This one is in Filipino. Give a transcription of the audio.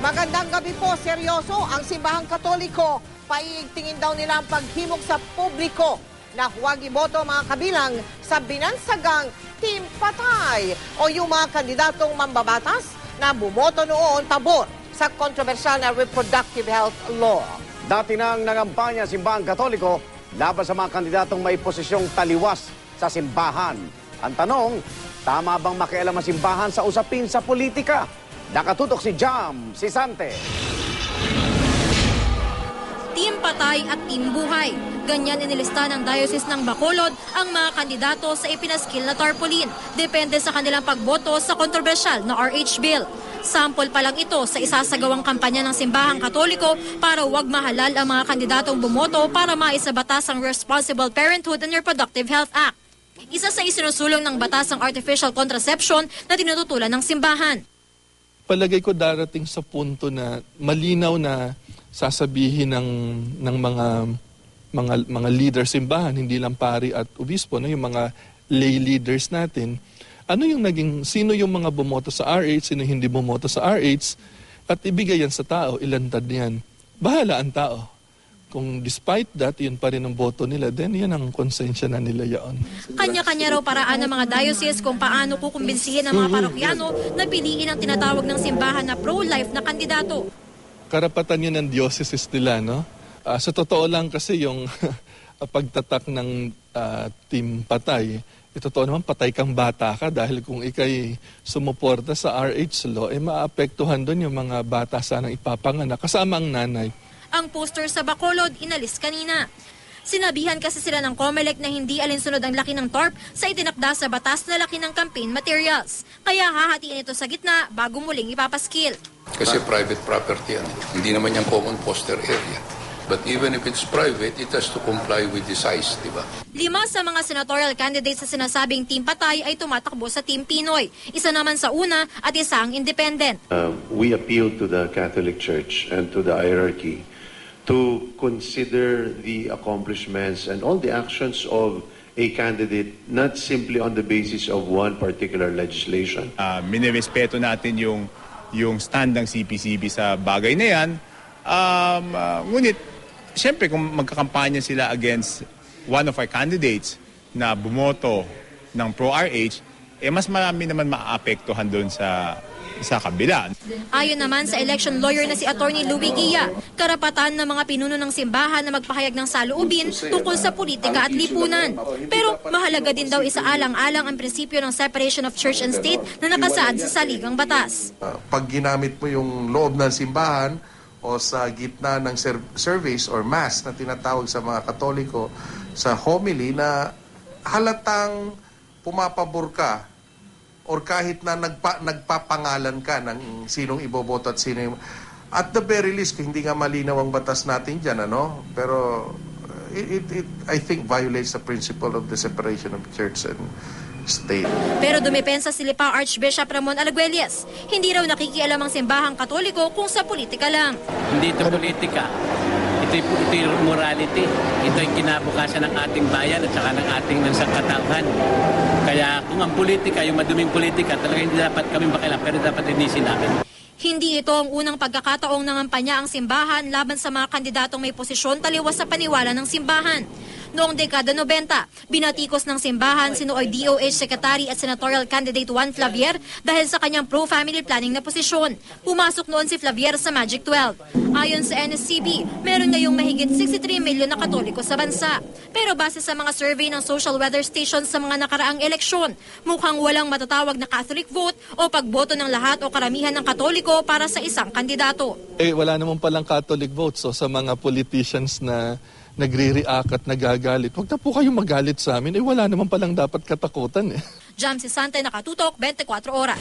Magandang gabi po, seryoso ang simbahang Katoliko. Paiigtingin daw nila ang paghimok sa publiko na huwag iboto mga kabilang sa binansagang Team Patay o yung mga kandidatong mambabatas na bumoto noon pabor sa kontrobersyal na reproductive health law. Dati nang nangampanya simbahang Katoliko laban sa mga kandidatong may posisyong taliwas sa simbahan. Ang tanong, tama bang makialam ang simbahan sa usapin sa politika? Nakatutok si Jam Sisante. Team Patay at Team Buhay. Ganyan inilista ng Diocese ng Bacolod ang mga kandidato sa ipinaskil na tarpaulin. Depende sa kanilang pagboto sa kontrobersyal na RH Bill. Sample pa lang ito sa isasagawang kampanya ng Simbahang Katoliko para huwag mahalal ang mga kandidatong bumoto para maisabatas ang Responsible Parenthood and Reproductive Health Act. Isa sa isinusulong ng batas ang artificial contraception na tinututulan ng simbahan. Palagay ko darating sa punto na malinaw na sasabihin ng mga leaders simbahan, hindi lang pari at obispo, no, yung mga lay leaders natin, sino yung mga bumoto sa RH, sino hindi bumoto sa RH, at ibigay yan sa tao, ilantad yan. Bahala ang tao. Kung despite that, yun pa rin ang boto nila, then yan ang konsensya na nila yaon. Kanya-kanya raw paraan ng mga diocese kung paano kukumbinsihin ang mga parokyano na piliin ang tinatawag ng simbahan na pro-life na kandidato. Karapatan yun ng diocese nila, no? Sa totoo lang kasi yung pagtatak ng Team Patay, totoo naman patay kang bata ka dahil kung ikay sumuporta sa RH law, maapektuhan doon yung mga bata sanang ipapanganak kasama ang nanay. Ang poster sa Bacolod inalis kanina. Sinabihan kasi sila ng COMELEC na hindi alinsunod ang laki ng TORP sa itinakda sa batas na laki ng campaign materials. Kaya hahatiin ito sa gitna bago muling ipapaskil. Kasi private property yan. Hindi naman yung common poster area. But even if it's private, it has to comply with the size, di ba? 5 sa mga senatorial candidates sa sinasabing Team Patay ay tumatakbo sa Team Pinoy. Isa naman sa una at isa ang independent. We appeal to the Catholic Church and to the hierarchy to consider the accomplishments and all the actions of a candidate not simply on the basis of one particular legislation. Minirespeto natin yung stand ng CPCB sa bagay na yan. Ngunit, siyempre kung magkakampanya sila against one of our candidates na bumoto ng pro-RH, mas marami naman maaapektuhan doon sa kabila. Ayon naman sa election lawyer na si Attorney Louie Guia, karapatan ng mga pinuno ng simbahan na magpahayag ng saloobin tungkol sa politika at lipunan. Pero mahalaga din daw isaalang-alang ang prinsipyo ng separation of church and state na nakasaad sa saligang batas. Pag ginamit mo yung loob ng simbahan o sa gitna ng service or mass na tinatawag sa mga Katoliko sa homily na halatang pumapabor ka or kahit na nagpapangalan ka ng sinong iboboto at sino yung... At the very least, hindi nga malinaw ang batas natin dyan, ano? Pero I think violates the principle of the separation of church and state. Pero dumipensa si Lipa Archbishop Ramon Alaguelias. Hindi raw nakikialam ang simbahang Katoliko kung sa politika lang. Hindi ito politika. Ito yung morality. Ito yung kinabukasan ng ating bayan at saka ng ating nansangkatauhan. Kaya kung ang politika, yung maduming politika, talaga hindi dapat kami makialam, pero dapat linisin namin. Hindi ito ang unang pagkakataong nangampanya ang simbahan laban sa mga kandidatong may posisyon taliwas sa paniwala ng simbahan. Noong dekada 90, binatikos ng simbahan si nooy DOH Secretary at Senatorial Candidate Juan Flavier dahil sa kanyang pro-family planning na posisyon. Pumasok noon si Flavier sa Magic 12. Ayon sa NSCB, meron ngayong mahigit 63 milyon na Katoliko sa bansa. Pero base sa mga survey ng social weather stations sa mga nakaraang eleksyon, mukhang walang matatawag na Catholic vote o pagboto ng lahat o karamihan ng Katoliko para sa isang kandidato. Wala naman palang Catholic vote. So sa mga politicians na nagre-react at nagagalit, huwag na po kayong magalit sa amin. Wala naman palang dapat katakutan. Jam Sisante, Nakatutok, 24 Oras.